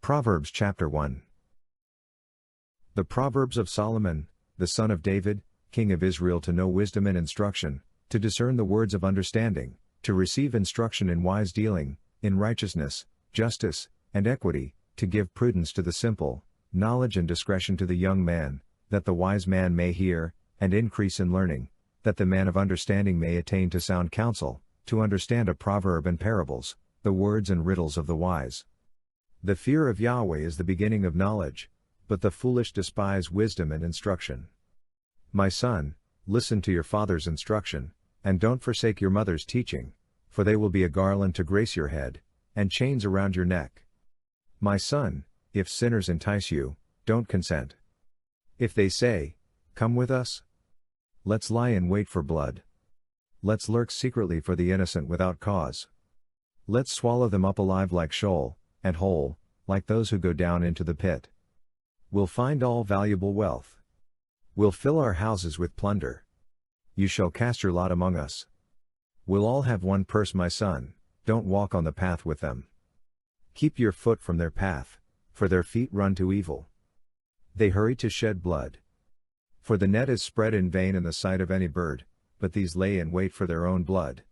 Proverbs chapter 1. The Proverbs of Solomon, the son of David, king of Israel, to know wisdom and instruction, to discern the words of understanding, to receive instruction in wise dealing, in righteousness, justice, and equity, to give prudence to the simple, knowledge and discretion to the young man, that the wise man may hear, and increase in learning, that the man of understanding may attain to sound counsel, to understand a proverb and parables, the words and riddles of the wise. The fear of Yahweh is the beginning of knowledge, but the foolish despise wisdom and instruction. My son, listen to your father's instruction, and don't forsake your mother's teaching, for they will be a garland to grace your head, and chains around your neck. My son, if sinners entice you, don't consent. If they say, "Come with us," let's lie in wait for blood. Let's lurk secretly for the innocent without cause. Let's swallow them up alive like Sheol, and whole, like those who go down into the pit. We'll find all valuable wealth. We'll fill our houses with plunder. You shall cast your lot among us. We'll all have one purse, my son, don't walk on the path with them. Keep your foot from their path, for their feet run to evil. They hurry to shed blood. For the net is spread in vain in the sight of any bird, but these lay in wait for their own blood.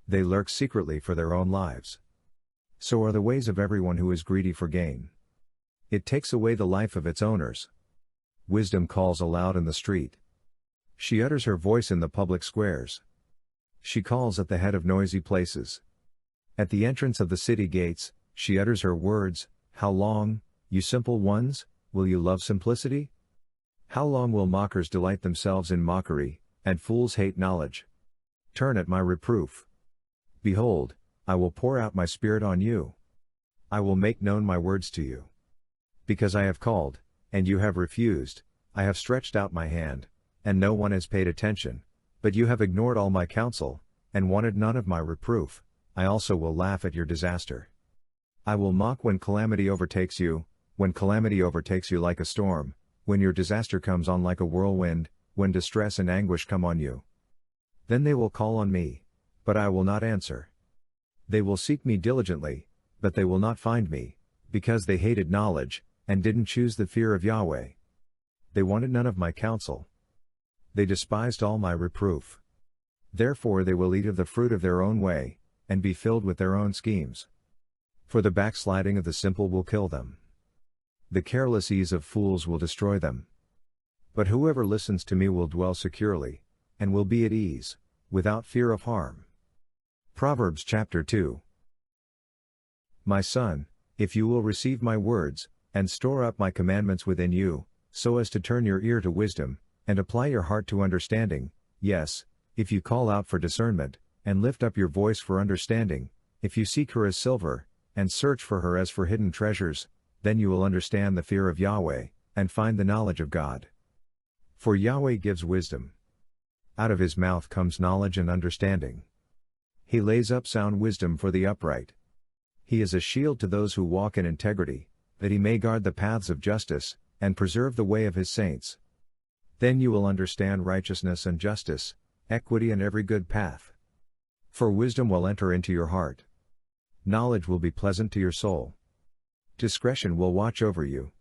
They lurk secretly for their own lives. So are the ways of everyone who is greedy for gain. It takes away the life of its owners. Wisdom calls aloud in the street. She utters her voice in the public squares. She calls at the head of noisy places. At the entrance of the city gates, she utters her words. How long, you simple ones, will you love simplicity? How long will mockers delight themselves in mockery, and fools hate knowledge? Turn at my reproof. Behold, I will pour out my spirit on you. I will make known my words to you. Because I have called, and you have refused, I have stretched out my hand, and no one has paid attention, but you have ignored all my counsel, and wanted none of my reproof, I also will laugh at your disaster. I will mock when calamity overtakes you, when calamity overtakes you like a storm, when your disaster comes on like a whirlwind, when distress and anguish come on you. Then they will call on me, but I will not answer. They will seek me diligently, but they will not find me, because they hated knowledge, and didn't choose the fear of Yahweh. They wanted none of my counsel. They despised all my reproof. Therefore they will eat of the fruit of their own way, and be filled with their own schemes. For the backsliding of the simple will kill them. The careless ease of fools will destroy them. But whoever listens to me will dwell securely, and will be at ease, without fear of harm. Proverbs chapter 2. My son, if you will receive my words, and store up my commandments within you, so as to turn your ear to wisdom, and apply your heart to understanding, yes, if you call out for discernment, and lift up your voice for understanding, if you seek her as silver, and search for her as for hidden treasures, then you will understand the fear of Yahweh, and find the knowledge of God. For Yahweh gives wisdom. Out of his mouth comes knowledge and understanding. He lays up sound wisdom for the upright. He is a shield to those who walk in integrity, that he may guard the paths of justice, and preserve the way of his saints. Then you will understand righteousness and justice, equity and every good path. For wisdom will enter into your heart. Knowledge will be pleasant to your soul. Discretion will watch over you.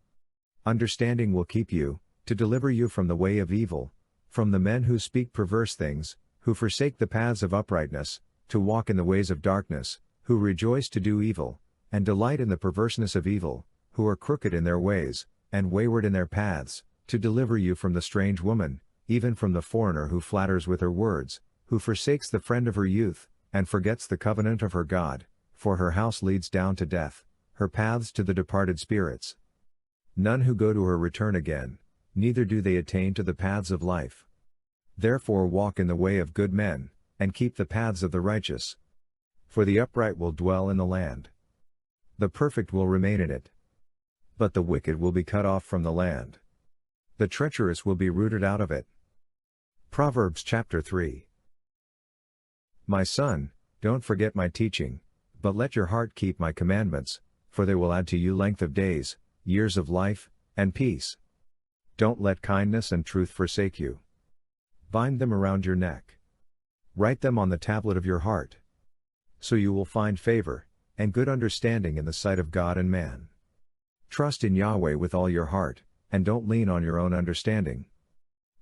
Understanding will keep you, to deliver you from the way of evil, from the men who speak perverse things, who forsake the paths of uprightness, to walk in the ways of darkness, who rejoice to do evil, and delight in the perverseness of evil, who are crooked in their ways, and wayward in their paths, to deliver you from the strange woman, even from the foreigner who flatters with her words, who forsakes the friend of her youth, and forgets the covenant of her God, for her house leads down to death, her paths to the departed spirits. None who go to her return again, neither do they attain to the paths of life. Therefore walk in the way of good men, and keep the paths of the righteous. For the upright will dwell in the land. The perfect will remain in it. But the wicked will be cut off from the land. The treacherous will be rooted out of it. Proverbs chapter 3. My son, don't forget my teaching, but let your heart keep my commandments, for they will add to you length of days, years of life, and peace. Don't let kindness and truth forsake you. Bind them around your neck. Write them on the tablet of your heart. So you will find favor, and good understanding in the sight of God and man. Trust in Yahweh with all your heart, and don't lean on your own understanding.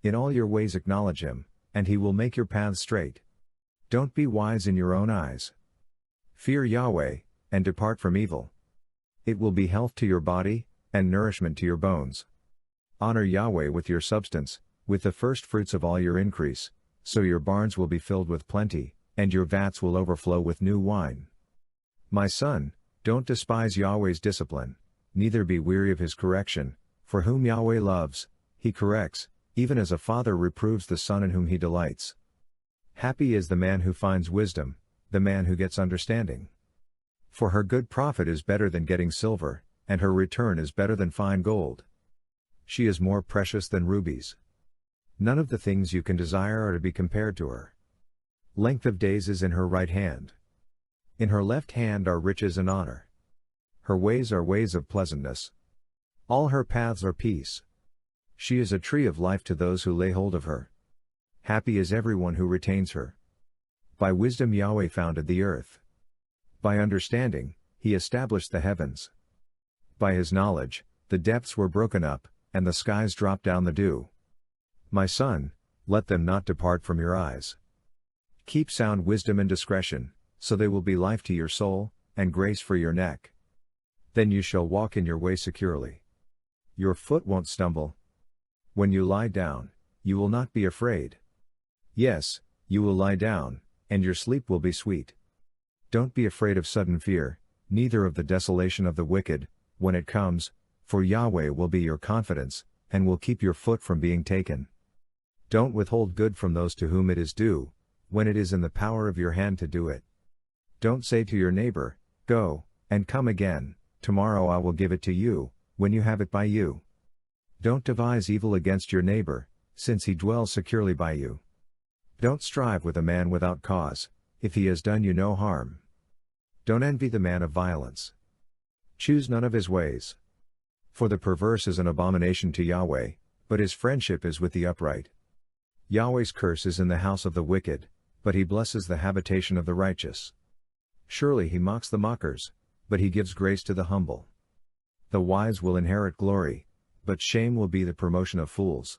In all your ways acknowledge Him, and He will make your paths straight. Don't be wise in your own eyes. Fear Yahweh, and depart from evil. It will be health to your body, and nourishment to your bones. Honor Yahweh with your substance, with the first fruits of all your increase, so your barns will be filled with plenty, and your vats will overflow with new wine. My son, don't despise Yahweh's discipline, neither be weary of His correction, for whom Yahweh loves, He corrects, even as a father reproves the son in whom He delights. Happy is the man who finds wisdom, the man who gets understanding. For her good profit is better than getting silver, and her return is better than fine gold. She is more precious than rubies. None of the things you can desire are to be compared to her. Length of days is in her right hand. In her left hand are riches and honor. Her ways are ways of pleasantness. All her paths are peace. She is a tree of life to those who lay hold of her. Happy is everyone who retains her. By wisdom Yahweh founded the earth. By understanding, He established the heavens. By His knowledge, the depths were broken up, and the skies dropped down the dew. My son, let them not depart from your eyes. Keep sound wisdom and discretion, so they will be life to your soul, and grace for your neck. Then you shall walk in your way securely. Your foot won't stumble. When you lie down, you will not be afraid. Yes, you will lie down, and your sleep will be sweet. Don't be afraid of sudden fear, neither of the desolation of the wicked, when it comes, for Yahweh will be your confidence, and will keep your foot from being taken. Don't withhold good from those to whom it is due, when it is in the power of your hand to do it. Don't say to your neighbor, "Go, and come again, tomorrow I will give it to you," when you have it by you. Don't devise evil against your neighbor, since he dwells securely by you. Don't strive with a man without cause, if he has done you no harm. Don't envy the man of violence. Choose none of his ways. For the perverse is an abomination to Yahweh, but his friendship is with the upright. Yahweh's curse is in the house of the wicked, but He blesses the habitation of the righteous. Surely He mocks the mockers, but He gives grace to the humble. The wise will inherit glory, but shame will be the promotion of fools.